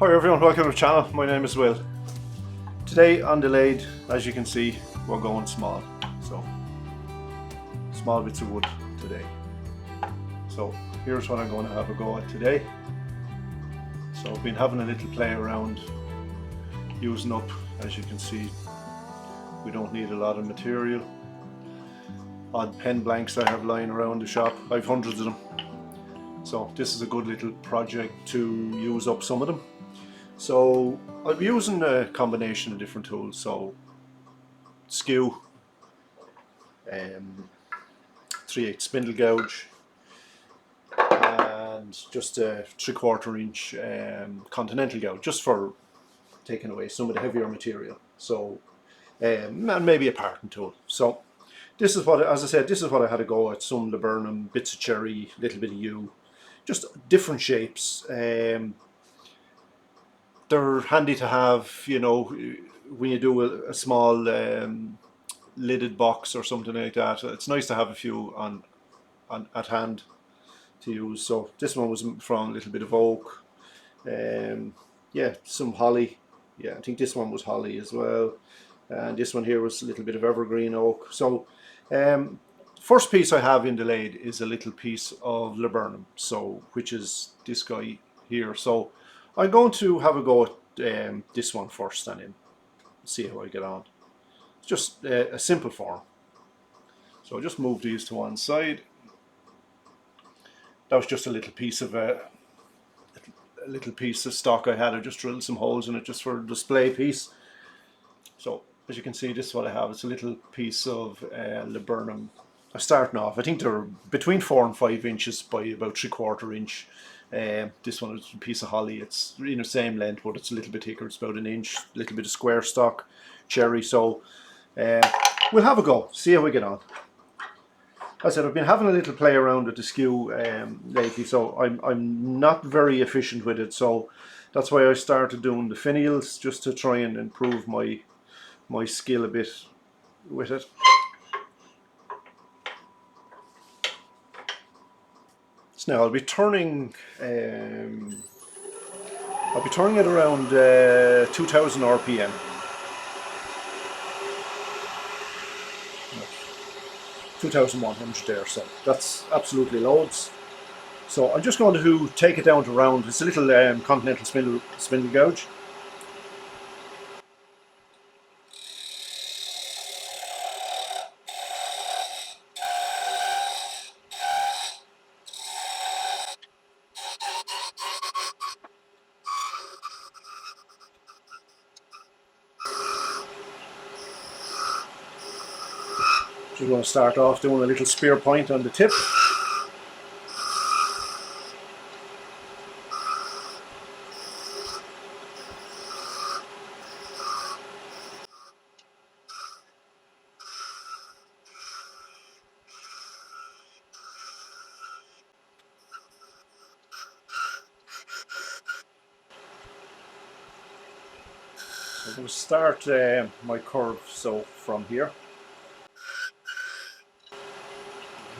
Hi everyone, welcome to the channel. My name is Will. Today on the lathe, as you can see, we're going small. So, small bits of wood today. So, here's what I'm going to have a go at today. So, I've been having a little play around using up, as you can see, we don't need a lot of material. Odd pen blanks I have lying around the shop, I've hundreds of them. So, this is a good little project to use up some of them. So I'll be using a combination of different tools, so Skew, 3/8 spindle gouge, and just a 3/4 inch continental gouge, just for taking away some of the heavier material. So and maybe a parting tool. So this is what, as I said, this is what I had to go at. Some laburnum, bits of cherry, little bit of yew, just different shapes. They're handy to have, you know, when you do a small lidded box or something like that. It's nice to have a few on at hand to use. So this one was from a little bit of oak. Yeah, some holly. Yeah, I think this one was holly as well. And this one here was a little bit of evergreen oak. So first piece I have in the lathe is a little piece of laburnum, so which is this guy here. So I'm going to have a go at this one first and then see how I get on. It's just a simple form. So I'll just move these to one side. That was just a little piece of stock I had. I just drilled some holes in it just for a display piece. So as you can see, this is what I have. It's a little piece of laburnum. I'm starting off, I think they're between 4 and 5 inches by about 3/4 inch. This one is a piece of holly. It's in the same length, but it's a little bit thicker. It's about 1 inch. A little bit of square stock cherry. So we'll have a go, see how we get on. As I said, I've been having a little play around with the Skew lately, so I'm not very efficient with it. So that's why I started doing the Finials, just to try and improve my skill a bit with it. So now I'll be turning it around 2000 RPM. 2100 there, so that's absolutely loads. So I'm just going to take it down to round. It's a little continental spindle gouge. So we're going to start off doing a little spear point on the tip. I'm going to start my curve so from here.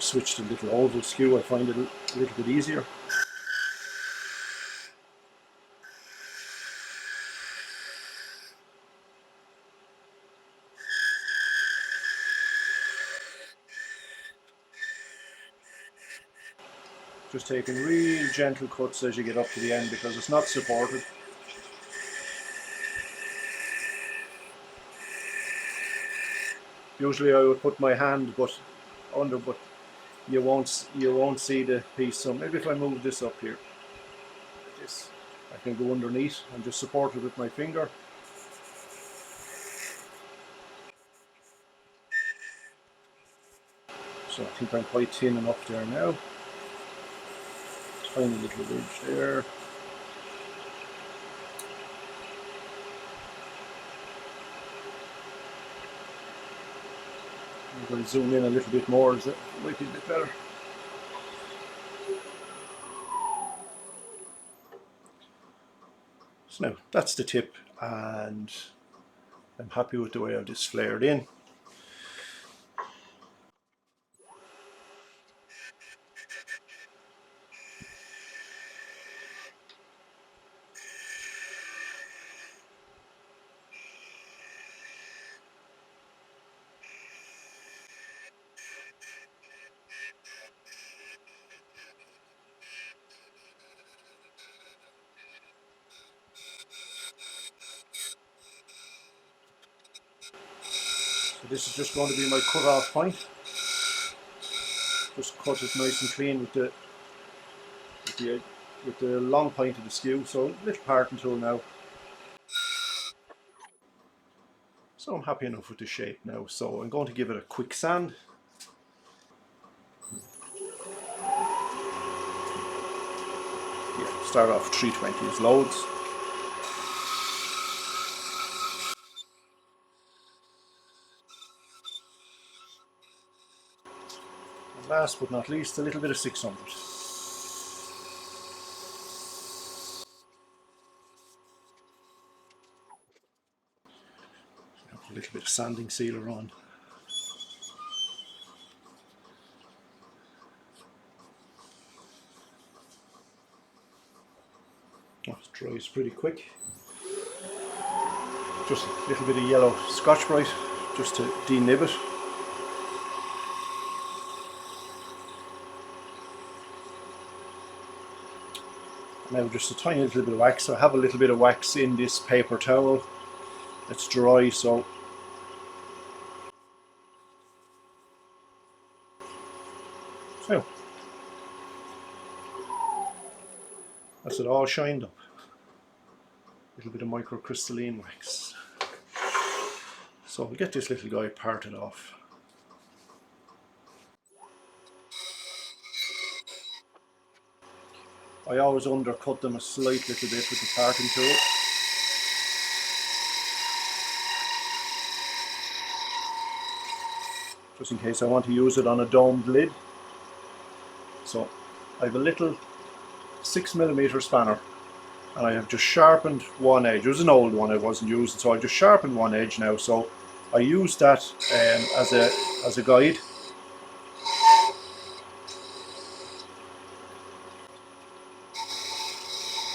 Switch to a little oval skew, I find it a little bit easier. Just taking real gentle cuts as you get up to the end because it's not supported. Usually I would put my hand under, but you won't see the piece. So maybe if I move this up here, like this, I can go underneath and just support it with my finger. So I think I'm quite thin enough there now. Tiny little ridge there. I'm going to zoom in a little bit more, so it might be a bit better. So now that's the tip, and I'm happy with the way I've just flared in. This is just going to be my cut off point. Just cut it nice and clean with the long point of the skew. So little parting tool now. So I'm happy enough with the shape now. So I'm going to give it a quick sand. Yeah, start off 320 as loads. And last but not least, a little bit of 600. A little bit of sanding sealer on. Oh, it dries pretty quick. Just a little bit of yellow Scotch-Brite just to denib it. Now just a tiny little bit of wax. I have a little bit of wax in this paper towel. It's dry, so that's it all shined up. A little bit of microcrystalline wax. So we'll get this little guy parted off. I always undercut them a slight little bit with the parting tool. Just in case I want to use it on a domed lid. So I have a little 6mm spanner and I have just sharpened one edge. It was an old one I wasn't using, so I just sharpened one edge now. So I use that as a guide.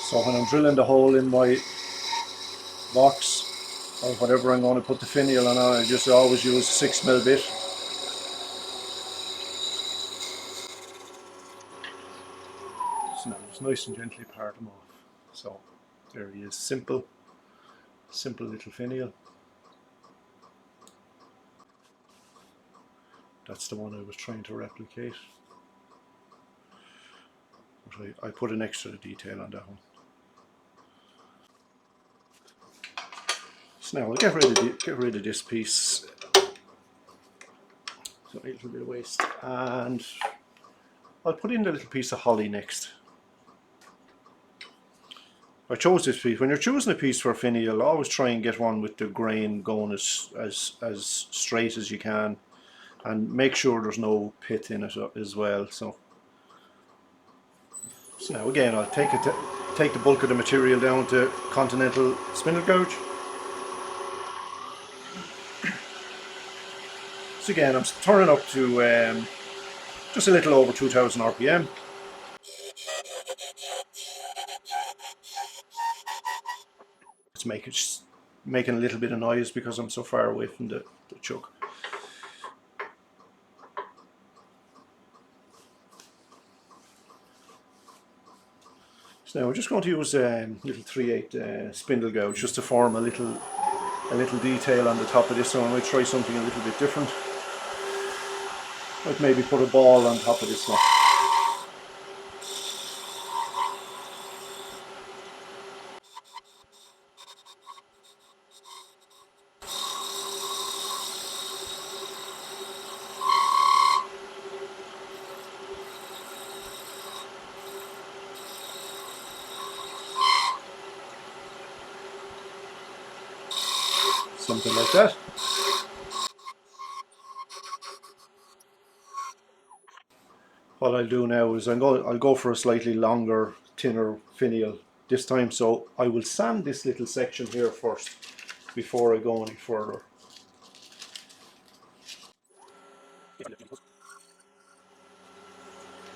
So when I'm drilling the hole in my box or whatever I'm going to put the finial on, I just always use a 6mm bit. So now just nice and gently part them off. So there he is, simple little finial. That's the one I was trying to replicate. But I put an extra detail on that one. So now I'll get rid of this piece. So a little bit of waste, and I'll put in the little piece of holly next. I chose this piece. When you're choosing a piece for a finial, always try and get one with the grain going as straight as you can, and make sure there's no pit in it as well. So now again, I'll take the bulk of the material down to continental spindle gouge. So again, I'm turning up to just a little over 2000 RPM. It's making a little bit of noise because I'm so far away from the chuck. So now we're just going to use a little 3/8 spindle gouge just to form a little detail on the top of this one. I might try something a little bit different. Might maybe put a ball on top of this one. Something like that. What I'll do now is I'll go for a slightly longer, thinner finial this time. So I will sand this little section here first before I go any further.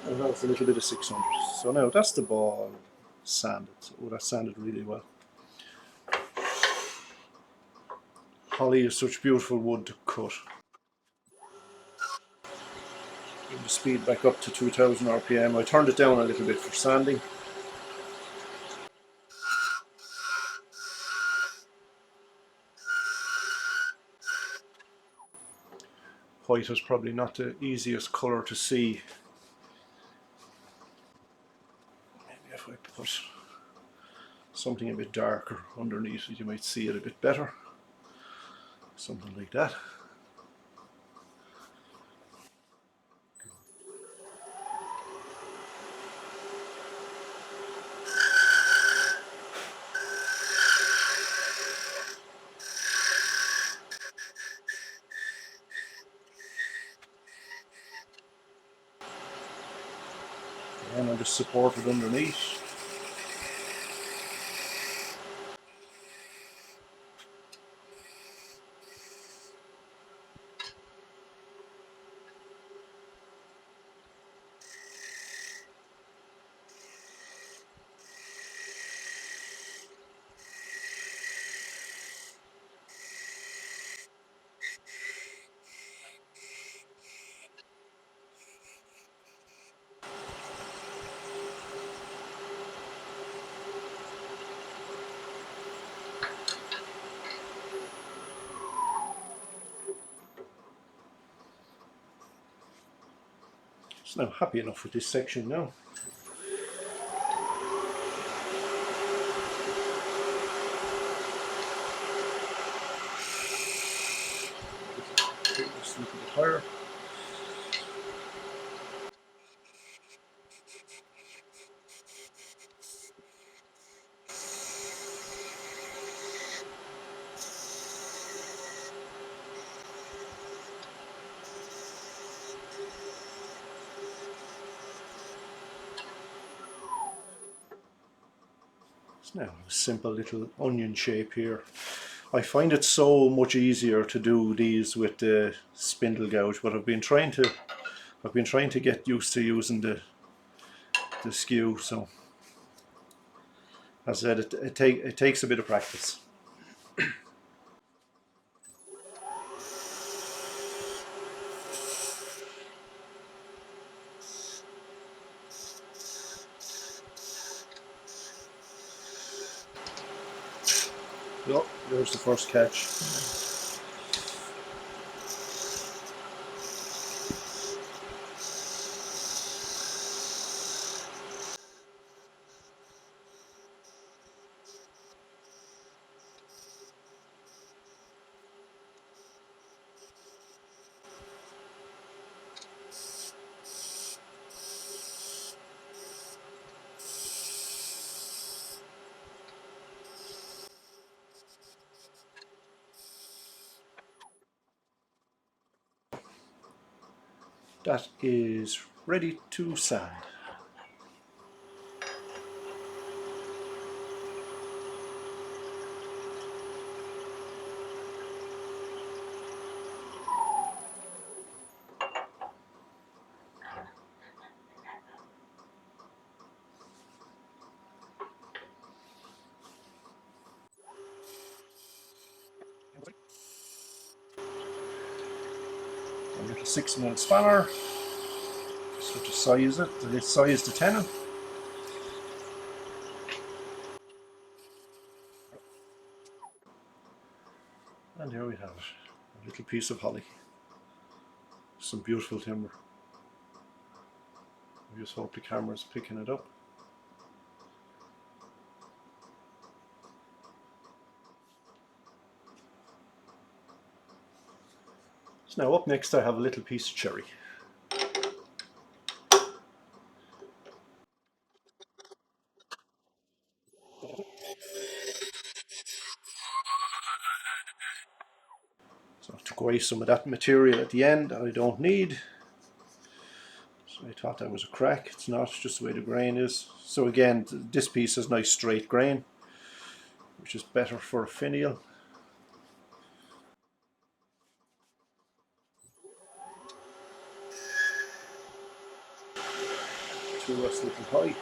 And that's a little bit of 600. So now that's the ball sanded. Oh, that's sanded really well. Holly is such beautiful wood to cut. Bring the speed back up to 2000 RPM. I turned it down a little bit for sanding. white is probably not the easiest colour to see. Maybe if I put something a bit darker underneath it, you might see it a bit better. Something like that. And I'll just support it underneath. So now I'm happy enough with this section now. Just a little bit higher. So now a simple little onion shape here. I find it so much easier to do these with the spindle gouge, but I've been trying to get used to using the skew. So as I said, it takes a bit of practice. Oh, there's the first catch. That is ready to sand. A little 6mm spanner, just to size it. Let's size the tenon. And here we have it, a little piece of holly. Some beautiful timber. I just hope the camera's picking it up. So now up next I have a little piece of cherry. So I took away some of that material at the end that I don't need. So I thought that was a crack. It's not, just the way the grain is. So again, this piece has nice straight grain, which is better for a finial. Too less little high.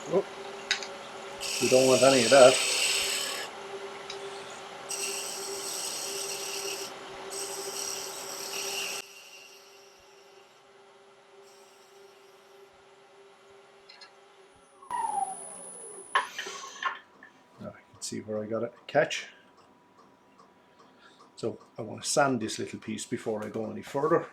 Oh, we don't want any of that. Now I can see where I got it catch. So I want to sand this little piece before I go any further.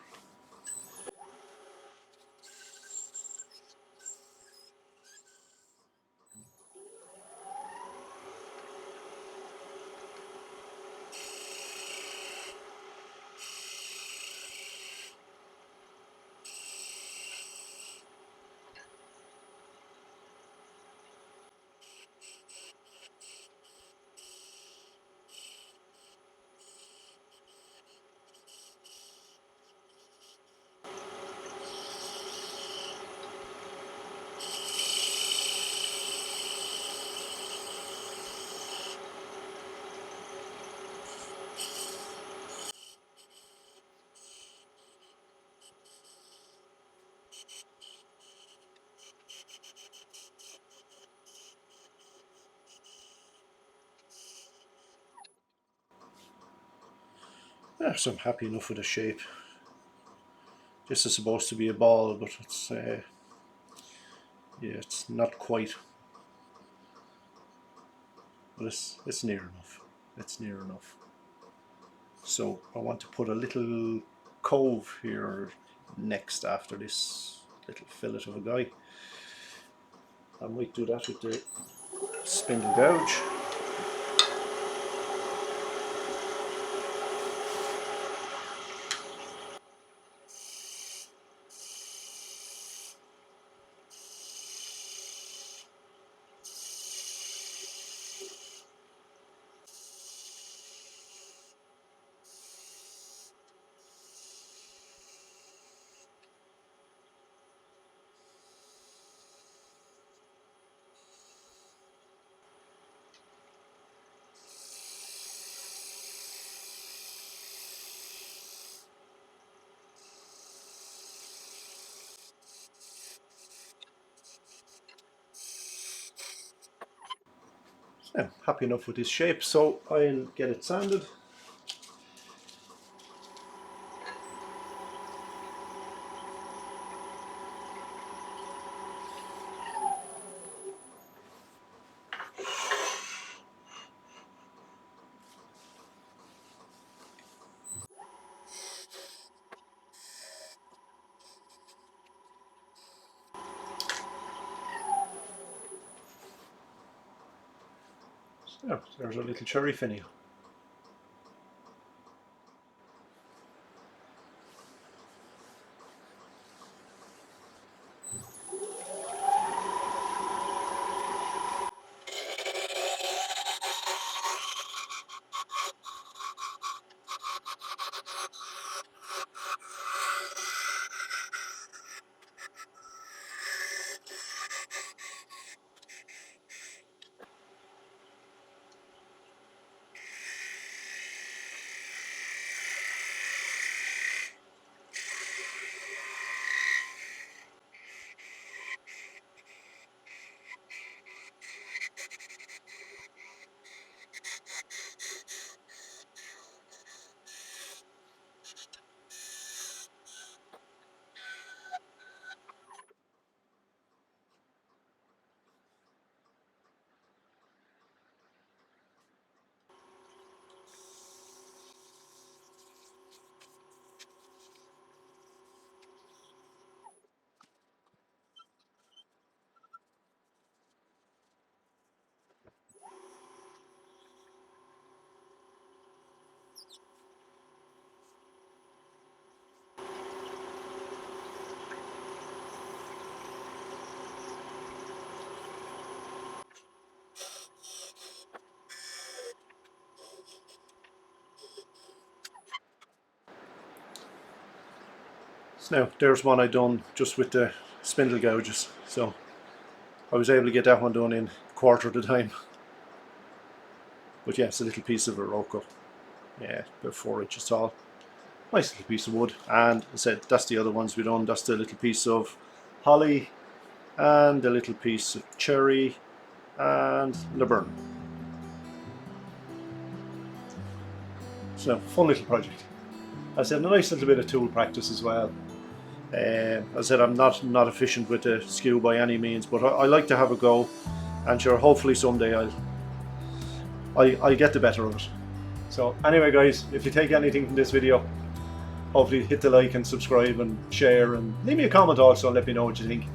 Yeah, so I'm happy enough with the shape. This is supposed to be a ball, but it's yeah, it's not quite. But it's near enough. It's near enough. So I want to put a little cove here next after this little fillet of a guy. I might do that with the spindle gouge. Yeah, happy enough with this shape, so I'll get it sanded. So there's a little cherry finial. So now there's one I done just with the spindle gouges. So I was able to get that one done in a quarter of the time. But yeah, it's a little piece of Iroko. Yeah, about 4 inches tall. Nice little piece of wood. And I said that's the other ones we done. That's the little piece of holly and a little piece of cherry and Laburnum. So fun little project. I said a nice little bit of tool practice as well. I said I'm not efficient with the skew by any means, but I like to have a go, and sure, hopefully someday I'll get the better of it. So anyway, guys, if you take anything from this video, hopefully hit the like and subscribe and share, and leave me a comment also and let me know what you think.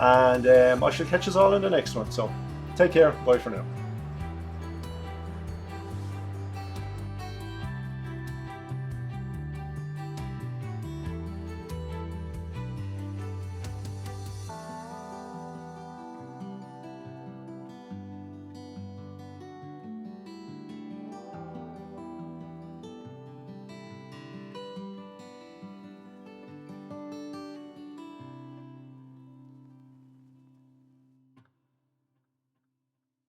And I shall catch us all in the next one. So take care. Bye for now.